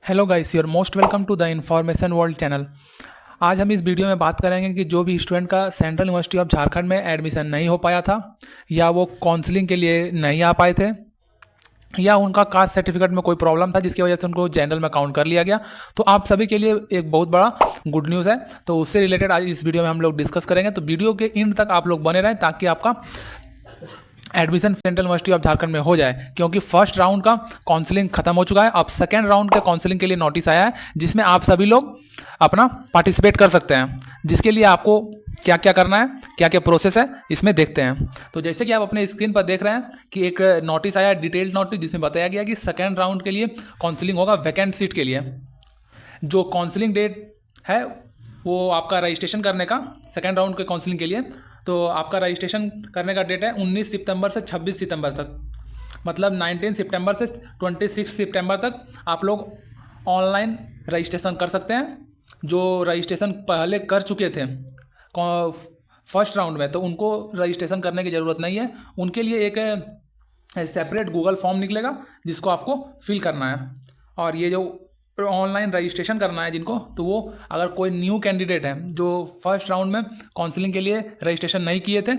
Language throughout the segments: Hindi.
Hello guys, your most welcome to the information world channel. आज हम इस वीडियो में बात करेंगे कि जो भी स्टूडेंट का सेंट्रल यूनिवर्सिटी ऑफ झारखंड में एडमिशन नहीं हो पाया था या वो काउंसलिंग के लिए नहीं आ पाए थे या उनका कास्ट सर्टिफिकेट में कोई प्रॉब्लम था जिसकी वजह से उनको जनरल में काउंट कर लिया गया, तो आप सभी के लिए एक बहुत बड़ा गुड न्यूज़ है। तो उससे रिलेटेड आज इस वीडियो में हम लोग डिस्कस करेंगे। तो वीडियो के एंड तक आप लोग बने रहें ताकि आपका admission central university of Jharkhand में हो जाए, क्योंकि फर्स्ट राउंड का काउंसलिंग खत्म हो चुका है। अब सेकेंड राउंड के काउंसलिंग के लिए नोटिस आया है जिसमें आप सभी लोग अपना पार्टिसिपेट कर सकते हैं, जिसके लिए आपको क्या क्या करना है, क्या क्या प्रोसेस है, इसमें देखते हैं। तो जैसे कि आप अपने स्क्रीन पर देख रहे हैं कि एक नोटिस आया, डिटेल्ड नोटिस, जिसमें बताया गया कि सेकेंड राउंड के लिए काउंसलिंग होगा वैकेंट सीट के लिए। जो काउंसलिंग डेट है वो आपका रजिस्ट्रेशन करने का सेकेंड राउंड के काउंसलिंग के लिए, तो आपका रजिस्ट्रेशन करने का डेट है 19 सितंबर से 26 सितंबर तक, मतलब 19 सितंबर से 26 सितंबर तक आप लोग ऑनलाइन रजिस्ट्रेशन कर सकते हैं। जो रजिस्ट्रेशन पहले कर चुके थे फर्स्ट राउंड में, तो उनको रजिस्ट्रेशन करने की ज़रूरत नहीं है। उनके लिए एक सेपरेट गूगल फॉर्म निकलेगा जिसको आपको फिल करना है। और ये जो ऑनलाइन रजिस्ट्रेशन करना है जिनको, तो वो अगर कोई न्यू कैंडिडेट है जो फर्स्ट राउंड में काउंसलिंग के लिए रजिस्ट्रेशन नहीं किए थे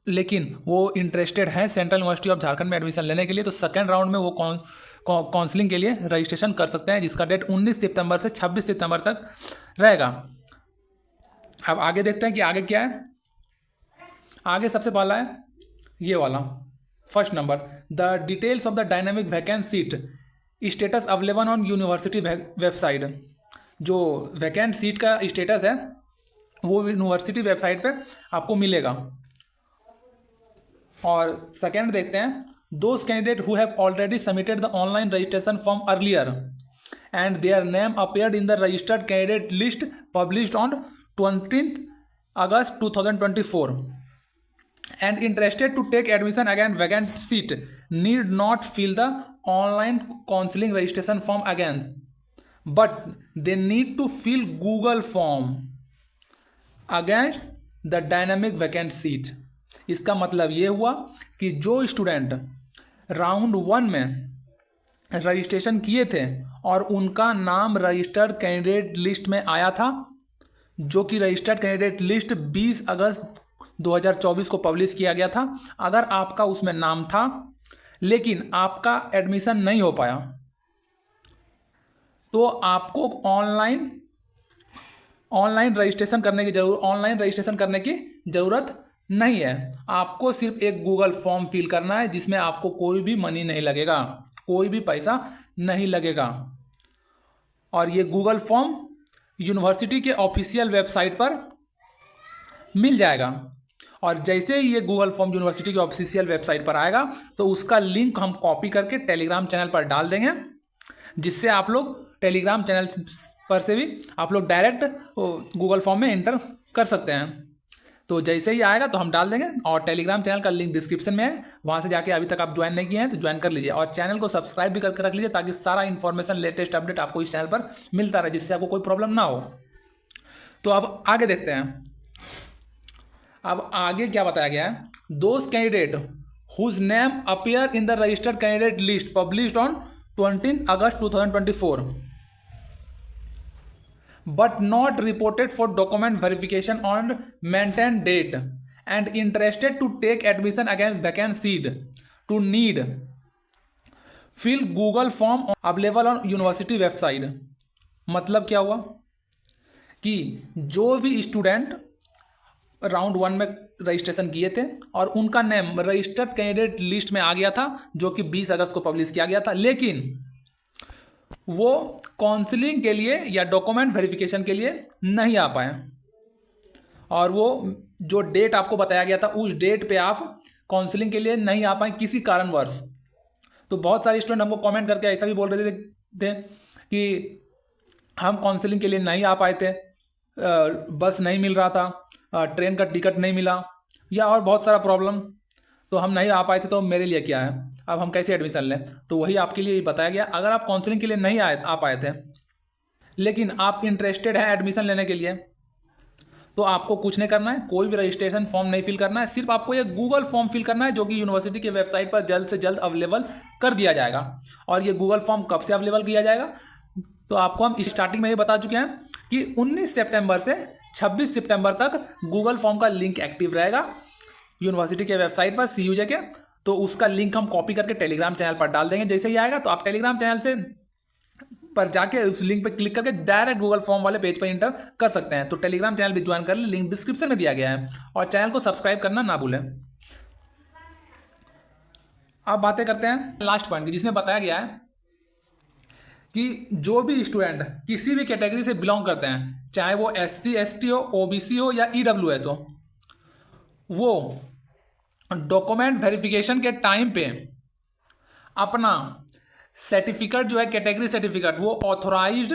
लेकिन वो इंटरेस्टेड हैं सेंट्रल यूनिवर्सिटी ऑफ झारखंड में एडमिशन लेने के लिए, तो सेकेंड राउंड में वो काउंसलिंग के लिए रजिस्ट्रेशन कर सकते हैं, जिसका डेट 19 सितंबर से 26 सितंबर तक रहेगा। अब आगे देखते हैं कि आगे क्या है। आगे सबसे पहला है ये वाला first number, the details of the dynamic vacant seat status available on university website. जो वैकेंट सीट का स्टेटस है वो यूनिवर्सिटी वेबसाइट पे आपको मिलेगा। और सेकेंड देखते हैं, those candidate who have already submitted the online registration form earlier and their name appeared in the registered candidate list published on 20 August 2024 and interested to take admission again vacant seat need not fill the online counseling registration form again, but they need to fill Google form against the dynamic vacant seat। इसका मतलब ये हुआ कि जो स्टूडेंट राउंड 1 में रजिस्ट्रेशन किए थे और उनका नाम रजिस्टर्ड कैंडिडेट लिस्ट में आया था, जो कि रजिस्टर्ड कैंडिडेट लिस्ट 20 अगस्त 2024 को पब्लिश किया गया था, अगर आपका उसमें नाम था लेकिन आपका एडमिशन नहीं हो पाया तो आपको ऑनलाइन रजिस्ट्रेशन करने की ज़रूरत नहीं है। आपको सिर्फ एक गूगल फॉर्म फिल करना है जिसमें आपको कोई भी मनी नहीं लगेगा, कोई भी पैसा नहीं लगेगा। और ये गूगल फॉर्म यूनिवर्सिटी के ऑफिशियल वेबसाइट पर मिल जाएगा। और जैसे ही ये गूगल फॉर्म यूनिवर्सिटी की ऑफिशियल वेबसाइट पर आएगा तो उसका लिंक हम कॉपी करके टेलीग्राम चैनल पर डाल देंगे, जिससे आप लोग टेलीग्राम चैनल पर से भी आप लोग डायरेक्ट गूगल फॉर्म में एंटर कर सकते हैं। तो जैसे ही आएगा तो हम डाल देंगे, और टेलीग्राम चैनल का लिंक डिस्क्रिप्शन में है, वहाँ से जाके अभी तक आप ज्वाइन नहीं किए हैं तो ज्वाइन कर लीजिए, और चैनल को सब्सक्राइब भी करके रख लीजिए ताकि सारा इन्फॉर्मेशन, लेटेस्ट अपडेट आपको इस चैनल पर मिलता रहे, जिससे आपको कोई प्रॉब्लम ना हो। तो अब आगे देखते हैं। अब आगे क्या बताया गया है, those candidate whose name appear in the registered candidate list published on 20 August 2024 but not reported for document verification on maintained date and interested to take admission against vacant seat to need fill Google form available on university website। मतलब क्या हुआ कि जो भी स्टूडेंट राउंड 1 में रजिस्ट्रेशन किए थे और उनका नेम रजिस्टर्ड कैंडिडेट लिस्ट में आ गया था, जो कि 20 अगस्त को पब्लिश किया गया था, लेकिन वो काउंसलिंग के लिए या डॉक्यूमेंट वेरिफिकेशन के लिए नहीं आ पाए, और वो जो डेट आपको बताया गया था उस डेट पे आप काउंसलिंग के लिए नहीं आ पाए किसी कारणवश। तो बहुत सारे स्टूडेंट हमको कमेंट करके ऐसा भी बोल रहे थे कि हम काउंसलिंग के लिए नहीं आ पाए थे, बस नहीं मिल रहा था, ट्रेन का टिकट नहीं मिला, या और बहुत सारा प्रॉब्लम, तो हम नहीं आ पाए थे, तो मेरे लिए क्या है, अब हम कैसे एडमिशन लें। तो वही आपके लिए बताया गया। अगर आप काउंसलिंग के लिए नहीं आ पाए थे लेकिन आप इंटरेस्टेड हैं एडमिशन लेने के लिए, तो आपको कुछ नहीं करना है, कोई भी रजिस्ट्रेशन फॉर्म नहीं फिल करना है, सिर्फ आपको ये गूगल फॉर्म फिल करना है, जो कि यूनिवर्सिटी के वेबसाइट पर जल्द से जल्द अवेलेबल कर दिया जाएगा। और ये गूगल फॉर्म कब से अवेलेबल किया जाएगा, तो आपको हम स्टार्टिंग में ये बता चुके हैं कि 19 सितंबर से 26 सितंबर तक गूगल फॉर्म का लिंक एक्टिव रहेगा यूनिवर्सिटी के वेबसाइट पर CUJ के। तो उसका लिंक हम कॉपी करके टेलीग्राम चैनल पर डाल देंगे। जैसे ही आएगा तो आप टेलीग्राम चैनल से पर जाके उस लिंक पे क्लिक करके डायरेक्ट गूगल फॉर्म वाले पेज पर इंटर कर सकते हैं। तो टेलीग्राम चैनल भी ज्वाइन कर ले, लिंक डिस्क्रिप्शन में दिया गया है, और चैनल को सब्सक्राइब करना ना भूलें। अब बातें करते हैं लास्ट पॉइंट की, जिसमें बताया गया है कि जो भी स्टूडेंट किसी भी कैटेगरी से बिलोंग करते हैं, चाहे वो SC ST हो, OBC हो या EWS हो, वो डॉक्यूमेंट वेरिफिकेशन के टाइम पे अपना सर्टिफिकेट जो है कैटेगरी सर्टिफिकेट वो ऑथोराइज्ड,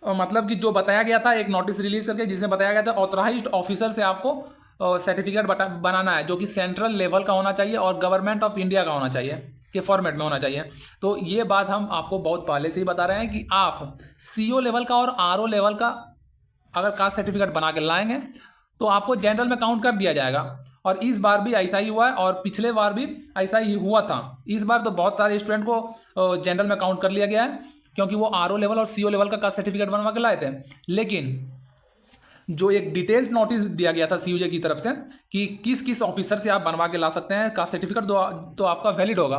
मतलब कि जो बताया गया था एक नोटिस रिलीज करके जिसमें बताया गया था ऑथोराइज्ड ऑफिसर से आपको सर्टिफिकेट बनाना है, जो कि सेंट्रल लेवल का होना चाहिए और गवर्नमेंट ऑफ इंडिया का होना चाहिए के फॉर्मेट में होना चाहिए। तो ये बात हम आपको बहुत पहले से ही बता रहे हैं कि आप CO लेवल का और RO लेवल का अगर कास्ट सर्टिफिकेट बना के लाएंगे तो आपको जनरल में काउंट कर दिया जाएगा। और इस बार भी ऐसा ही हुआ है और पिछले बार भी ऐसा ही हुआ था। इस बार तो बहुत सारे स्टूडेंट को जनरल में काउंट कर लिया गया है, क्योंकि वो RO लेवल और CO लेवल का कास्ट सर्टिफिकेट बनवा के लाए थे। लेकिन जो एक डिटेल्ड नोटिस दिया गया था CUJ की तरफ से कि किस किस ऑफिसर से आप बनवा के ला सकते हैं कास्ट सर्टिफिकेट, तो आपका वैलिड होगा,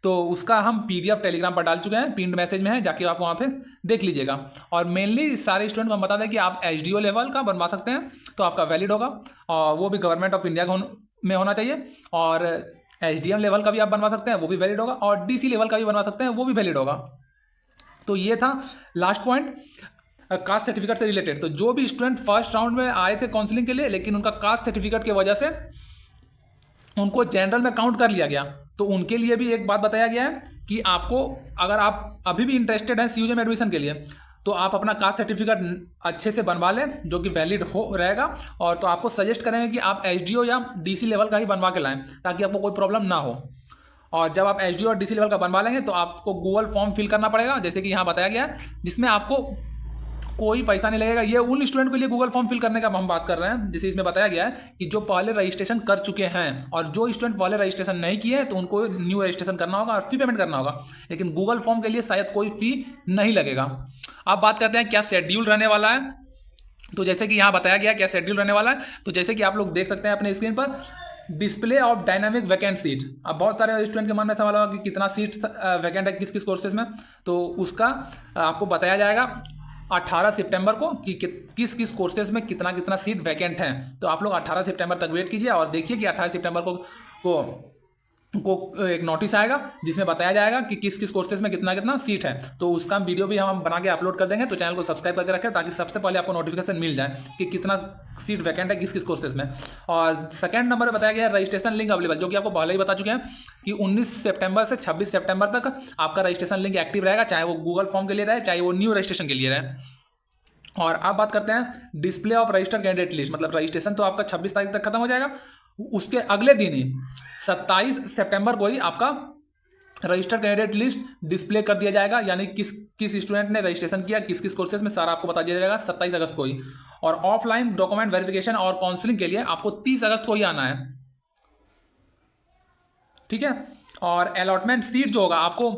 तो उसका हम PDF टेलीग्राम पर डाल चुके हैं, पिन मैसेज में है, जाके आप वहाँ पे देख लीजिएगा। और मेनली सारे स्टूडेंट को हम बता दें कि आप SDO लेवल का बनवा सकते हैं तो आपका वैलिड होगा, और वो भी गवर्नमेंट ऑफ इंडिया में होना चाहिए। और SDM लेवल का भी आप बनवा सकते हैं, वो भी वैलिड होगा, और DC लेवल का भी बनवा सकते हैं, वो भी वैलिड होगा। तो ये था लास्ट पॉइंट कास्ट सर्टिफिकेट से रिलेटेड। तो जो भी स्टूडेंट फर्स्ट राउंड में आए थे काउंसलिंग के लिए, लेकिन उनका कास्ट सर्टिफिकेट की वजह से उनको जनरल में काउंट कर लिया गया, तो उनके लिए भी एक बात बताया गया है कि आपको, अगर आप अभी भी इंटरेस्टेड हैं CUJ में एडमिशन के लिए, तो आप अपना कास्ट सर्टिफिकेट अच्छे से बनवा लें जो कि वैलिड हो रहेगा। और तो आपको सजेस्ट करेंगे कि आप SDO या DC लेवल का ही बनवा के लाएं, ताकि आपको कोई प्रॉब्लम ना हो। और जब आप SDO और DC लेवल का बनवा लेंगे तो आपको गूगल फॉर्म फिल करना पड़ेगा, जैसे कि यहाँ बताया गया है, जिसमें आपको कोई पैसा नहीं लगेगा। ये उन स्टूडेंट के लिए गूगल फॉर्म फिल करने का हम बात कर रहे हैं, जैसे इसमें बताया गया है कि जो पहले रजिस्ट्रेशन कर चुके हैं, और जो स्टूडेंट पहले रजिस्ट्रेशन नहीं किए हैं तो उनको न्यू रजिस्ट्रेशन करना होगा और फी पेमेंट करना होगा। लेकिन गूगल फॉर्म के लिए शायद कोई फी नहीं लगेगा। अब बात करते हैं क्या शेड्यूल रहने वाला है। तो जैसे कि यहाँ बताया गया क्या शेड्यूल रहने वाला है, तो जैसे कि आप लोग देख सकते हैं अपने स्क्रीन पर, display of dynamic vacant seat. अब बहुत सारे स्टूडेंट के मन में सवाल होगा कि कितना सीट वैकेंट है किस किस कोर्सेज में, तो उसका आपको बताया जाएगा 18 सितंबर को कि किस किस कोर्सेज में कितना कितना सीट वैकेंट हैं। तो आप लोग 18 सितंबर तक वेट कीजिए और देखिए कि 18 सितंबर को एक नोटिस आएगा जिसमें बताया जाएगा कि किस किस कोर्सेज में कितना कितना सीट है। तो उसका वीडियो भी हम बना के अपलोड कर देंगे, तो चैनल को सब्सक्राइब करके रखें ताकि सबसे पहले आपको नोटिफिकेशन मिल जाए कि कितना सीट वैकेंट है किस किस कोर्सेज में। और सेकंड नंबर पर बताया गया रजिस्ट्रेशन लिंक अवेलेबल, जो कि आपको पहले ही बता चुके हैं कि 19 सितंबर से 26 सितंबर तक आपका रजिस्ट्रेशन लिंक एक्टिव रहेगा, चाहे वो गूगल फॉर्म के लिए रहे चाहे वो न्यू रजिस्ट्रेशन के लिए रहे। और अब बात करते हैं display of registered candidate list, मतलब रजिस्ट्रेशन तो आपका 26 तारीख तक खत्म हो जाएगा, उसके अगले दिन ही 27 सितंबर को ही आपका रजिस्टर्ड कैंडिडेट लिस्ट डिस्प्ले कर दिया जाएगा, यानी किस किस स्टूडेंट ने रजिस्ट्रेशन किया किस किस कोर्सेज में, सारा आपको बता दिया जाएगा 27 अगस्त को ही। और ऑफलाइन डॉक्यूमेंट वेरिफिकेशन और काउंसलिंग के लिए आपको 30 अगस्त को ही आना है, ठीक है। और अलॉटमेंट सीट जो होगा आपको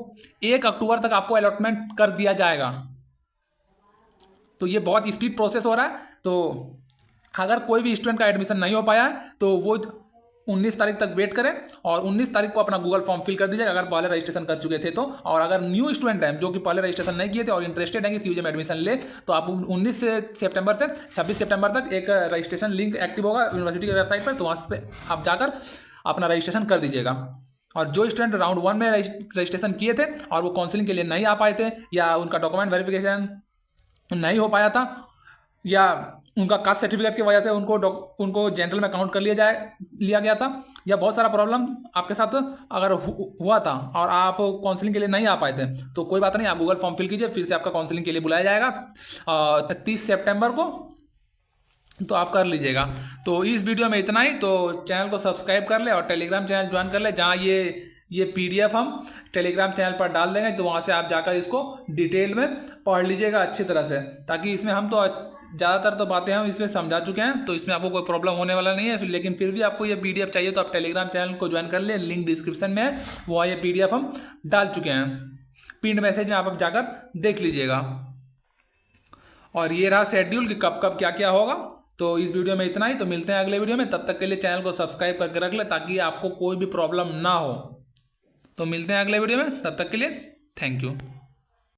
1 अक्टूबर तक आपको अलॉटमेंट कर दिया जाएगा। तो ये बहुत स्पीड प्रोसेस हो रहा है। तो अगर कोई भी स्टूडेंट का एडमिशन नहीं हो पाया है तो वो 19 तारीख तक वेट करें और 19 तारीख को अपना गूगल फॉर्म फिल कर दीजिएगा अगर पहले रजिस्ट्रेशन कर चुके थे तो। और अगर न्यू स्टूडेंट हैं जो कि पहले रजिस्ट्रेशन नहीं किए थे और इंटरेस्टेड हैं कि CUJ में एडमिशन ले, तो आप 19 सितंबर से 26 सितंबर तक एक रजिस्ट्रेशन लिंक एक्टिव होगा यूनिवर्सिटी की वेबसाइट पर, तो वहाँ पे आप जाकर अपना रजिस्ट्रेशन कर दीजिएगा। और जो स्टूडेंट राउंड 1 में रजिस्ट्रेशन किए थे और वो काउंसलिंग के लिए नहीं आ पाए थे, या उनका डॉक्यूमेंट वेरिफिकेशन नहीं हो पाया था, या उनका कास्ट सर्टिफिकेट की वजह से उनको जनरल में काउंट कर लिया गया था, या बहुत सारा प्रॉब्लम आपके साथ अगर हुआ था और आप काउंसलिंग के लिए नहीं आ पाए थे, तो कोई बात नहीं, आप गूगल फॉर्म फिल कीजिए, फिर से आपका काउंसलिंग के लिए बुलाया जाएगा 30 सितंबर को, तो आप कर लीजिएगा। तो इस वीडियो में इतना ही। तो चैनल को सब्सक्राइब कर ले और टेलीग्राम चैनल ज्वाइन कर ले, जहाँ ये PDF हम टेलीग्राम चैनल पर डाल देंगे, तो वहाँ से आप जाकर इसको डिटेल में पढ़ लीजिएगा अच्छी तरह से, ताकि इसमें हम तो ज़्यादातर तो बातें हम इसमें समझा चुके हैं, तो इसमें आपको कोई प्रॉब्लम होने वाला नहीं है। लेकिन फिर भी आपको ये PDF चाहिए तो आप टेलीग्राम चैनल को ज्वाइन कर ले, लिंक डिस्क्रिप्शन में है, वहाँ ये PDF हम डाल चुके हैं। पिन मैसेज में आप जाकर देख लीजिएगा। और ये रहा शेड्यूल कि कब कब क्या क्या होगा। तो इस वीडियो में इतना ही, तो मिलते हैं अगले वीडियो में। तब तक के लिए चैनल को सब्सक्राइब करके रख ले ताकि आपको कोई भी प्रॉब्लम ना हो। तो मिलते हैं अगले वीडियो में, तब तक के लिए थैंक यू।